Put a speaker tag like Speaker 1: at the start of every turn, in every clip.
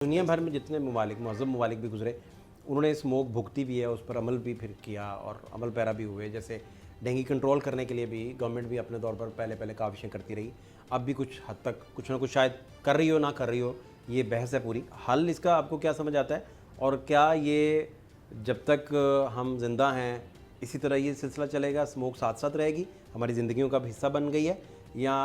Speaker 1: दुनिया भर में जितने ममालिक महज़ब ममालिक भी गुजरे उन्होंने स्मोक भुगती भी है, उस पर अमल भी फिर किया और अमल पैरा भी हुए। जैसे डेंगू कंट्रोल करने के लिए भी गवर्नमेंट भी अपने तौर पर पहले काविशें करती रही, अब भी कुछ हद तक कुछ ना कुछ शायद कर रही हो ना कर रही हो, ये बहस है पूरी। हल इसका आपको क्या समझ आता है, और क्या ये जब तक हम जिंदा हैं इसी तरह ये सिलसिला चलेगा, स्मोक साथ साथ रहेगी, हमारी ज़िंदगियों का हिस्सा बन गई है, या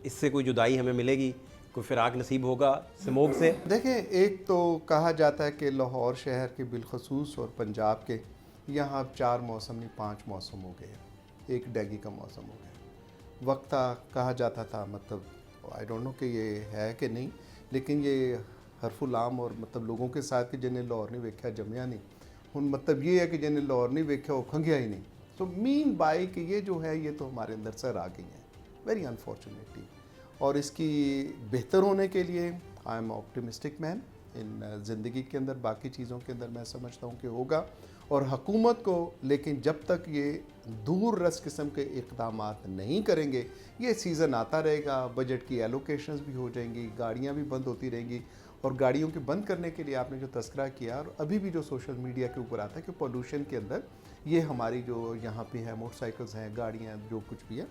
Speaker 1: इससे कोई जुदाई हमें मिलेगी, कोई फिराक नसीब होगा स्मोक से?
Speaker 2: देखें, एक तो कहा जाता है कि लाहौर शहर के बिलखसूस और पंजाब के यहाँ अब 4 मौसम नहीं 5 मौसम हो गए, एक डेंगू का मौसम हो गया। वक्ता कहा जाता था, मतलब आई डोंट नो कि ये है कि नहीं, लेकिन ये हरफुल आम और मतलब लोगों के साथ कि जिन्हें लाहौर नहीं वेख्या जमया नहीं, हुन मतलब ये है कि जिन्हें लाहौर नहीं वेख्या वो खंघिया ही नहीं। सो मीन बाय कि ये जो है ये तो हमारे अंदर सर आ गई है, वेरी अनफॉर्चुनेटली। और इसकी बेहतर होने के लिए I am optimistic man in ज़िंदगी के अंदर, बाकी चीज़ों के अंदर मैं समझता हूँ कि होगा। और हुकूमत को लेकिन जब तक ये दूर रस किस्म के इक़दाम नहीं करेंगे, ये सीज़न आता रहेगा, बजट की एलोकेशंस भी हो जाएंगी, गाड़ियाँ भी बंद होती रहेंगी। और गाड़ियों के बंद करने के लिए आपने जो तस्करा किया, और अभी भी जो सोशल मीडिया के ऊपर आता है कि पोल्यूशन के अंदर ये हमारी जो यहाँ पे है मोटरसाइकिल्स हैं, गाड़ियाँ, जो कुछ भी है,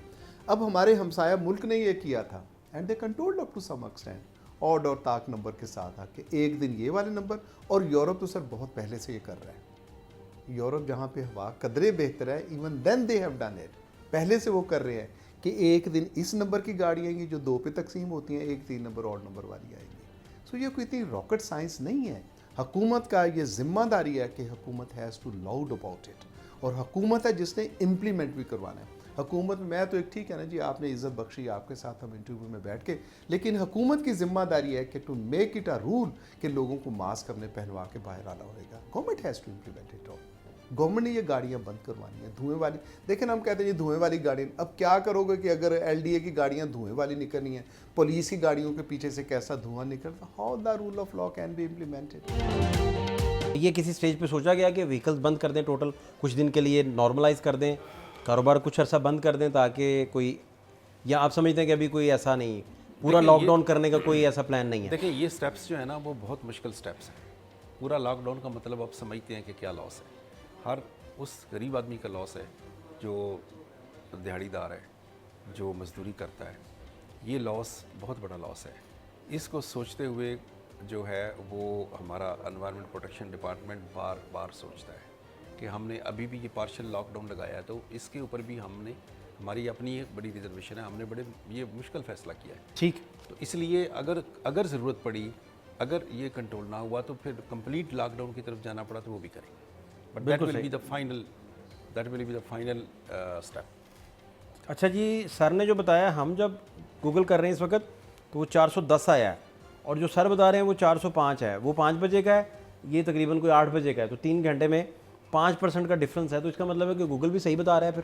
Speaker 2: अब हमारे हमसाया मुल्क ने ये किया था and they controlled up to some extent odd और ताक नंबर के साथ आके एक दिन ये वाले नंबर। और यूरोप तो सर बहुत पहले से ये कर रहा है। यूरोप जहाँ पे हवा कदरे बेहतर है, even then they have done it, पहले से वो कर रहे हैं कि एक दिन इस नंबर की गाड़ी आएंगी जो 2 पे तकसीम होती हैं, एक 3 नंबर ऑड नंबर वाली आएंगी। सो ये कोई इतनी रॉकेट साइंस नहीं है। हुकूमत का ये जिम्मेदारी है कि हुकूमत has to loud about it, और हुकूमत है जिसने इम्प्लीमेंट भी करवाना है। हुकूमत मैं तो एक ठीक है ना जी, आपने इज़्ज़त बख्शी, आपके साथ हम इंटरव्यू में बैठ के, लेकिन हुकूमत की जिम्मेदारी है कि to make it a rule कि लोगों को मास्क हमने पहनवा के बाहर आना होगा। Government has to implement it all. Government ने ये गाड़ियाँ बंद करवानी है धुएँ वाली। देखें हम कहते हैं ये धुएँ वाली गाड़ी, अब क्या करोगे कि अगर LDA की गाड़ियाँ धुएँ वाली निकलनी है, पुलिस की गाड़ियों के पीछे से कैसा धुआं निकलता, how the rule of law can be implemented.
Speaker 1: ये किसी स्टेज पे सोचा गया कि व्हीकल्स बंद कर दें टोटल, कुछ दिन के लिए नॉर्मलाइज कर दें, कारोबार कुछ अर्सा बंद कर दें ताकि कोई, या आप समझते हैं कि अभी कोई ऐसा नहीं, पूरा लॉकडाउन करने का कोई ऐसा प्लान नहीं है?
Speaker 3: देखिए, ये स्टेप्स जो है ना वो बहुत मुश्किल स्टेप्स हैं। पूरा लॉकडाउन का मतलब आप समझते हैं कि क्या लॉस है। हर उस गरीब आदमी का लॉस है जो दिहाड़ीदार है, जो मजदूरी करता है, ये लॉस बहुत बड़ा लॉस है। इसको सोचते हुए जो है वो हमारा एनवायरनमेंट प्रोटेक्शन डिपार्टमेंट बार बार सोचता है कि हमने अभी भी ये पार्शियल लॉकडाउन लगाया है, तो इसके ऊपर भी हमने, हमारी अपनी एक बड़ी रिजर्वेशन है, हमने बड़े ये मुश्किल फ़ैसला किया है।
Speaker 1: ठीक,
Speaker 3: तो इसलिए अगर ज़रूरत पड़ी, अगर ये कंट्रोल ना हुआ तो फिर कंप्लीट लॉकडाउन की तरफ जाना पड़ा तो वो भी करेंगे, but that will be the final step.
Speaker 1: अच्छा जी, सर ने जो बताया, हम जब गूगल कर रहे हैं इस वक्त तो वो 410 आया है, और जो सर बता रहे हैं वो 405 है, वो 5 बजे का है, ये तकरीबन कोई 8 बजे का है, तो 3 घंटे में 5% का डिफरेंस है। तो इसका मतलब है कि गूगल भी सही बता रहा है, फिर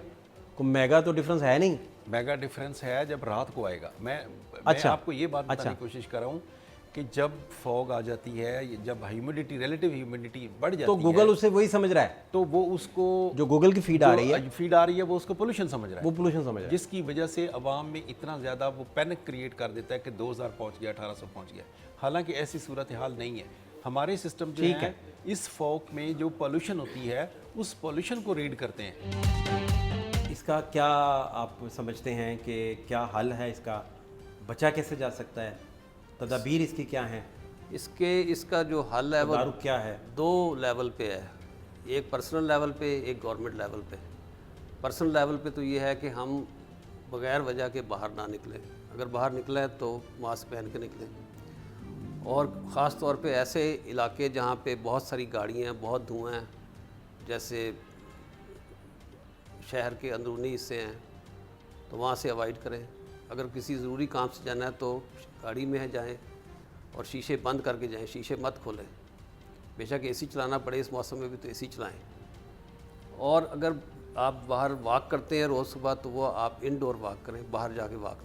Speaker 1: कोई मेगा तो डिफरेंस है नहीं।
Speaker 3: मेगा डिफरेंस है जब रात को आएगा। मैं आपको ये बात बताने की कोशिश कर रहा हूँ कि जब फॉग आ जाती है, जब ह्यूमिडिटी, रिलेटिव ह्यूमिडिटी बढ़ जाती है,
Speaker 1: तो गूगल उससे वही समझ रहा है,
Speaker 3: तो वो उसको,
Speaker 1: जो गूगल की फीड आ रही है
Speaker 3: वो उसको पोल्यूशन समझ रहा है,
Speaker 1: वो पोल्यूशन समझ रहा है,
Speaker 3: जिसकी वजह से अवाम में इतना ज़्यादा वो पैनिक क्रिएट कर देता है कि 2000 पहुँच गया, 1800 पहुँच गया। हालांकि ऐसी सूरत हाल नहीं है। हमारे सिस्टम जो है इस फॉग में जो पोल्यूशन होती है उस पोल्यूशन को रीड करते हैं।
Speaker 1: इसका क्या आप समझते हैं कि क्या हल है, इसका बचा कैसे जा सकता है, तदाबीर इसकी क्या हैं?
Speaker 4: इसका जो हल है वो
Speaker 1: क्या है?
Speaker 4: 2 लेवल पे है, एक पर्सनल लेवल पे, एक गवर्नमेंट लेवल पे। पर्सनल लेवल पे तो ये है कि हम बग़ैर वजह के बाहर ना निकलें, अगर बाहर निकले तो मास्क पहन के निकलें, और ख़ास तौर पे ऐसे इलाके जहाँ पे बहुत सारी गाड़ियाँ हैं, बहुत धुआं है, जैसे शहर के अंदरूनी हिस्से हैं, तो वहाँ से अवॉइड करें। अगर किसी ज़रूरी काम से जाना है तो गाड़ी में जाएं और शीशे बंद करके जाएं, शीशे मत खोलें। बेशक AC चलाना पड़े इस मौसम में भी तो AC चलाएं। और अगर आप बाहर वॉक करते हैं रोज़ सुबह, तो वो आप इनडोर वॉक करें, बाहर जाके वॉक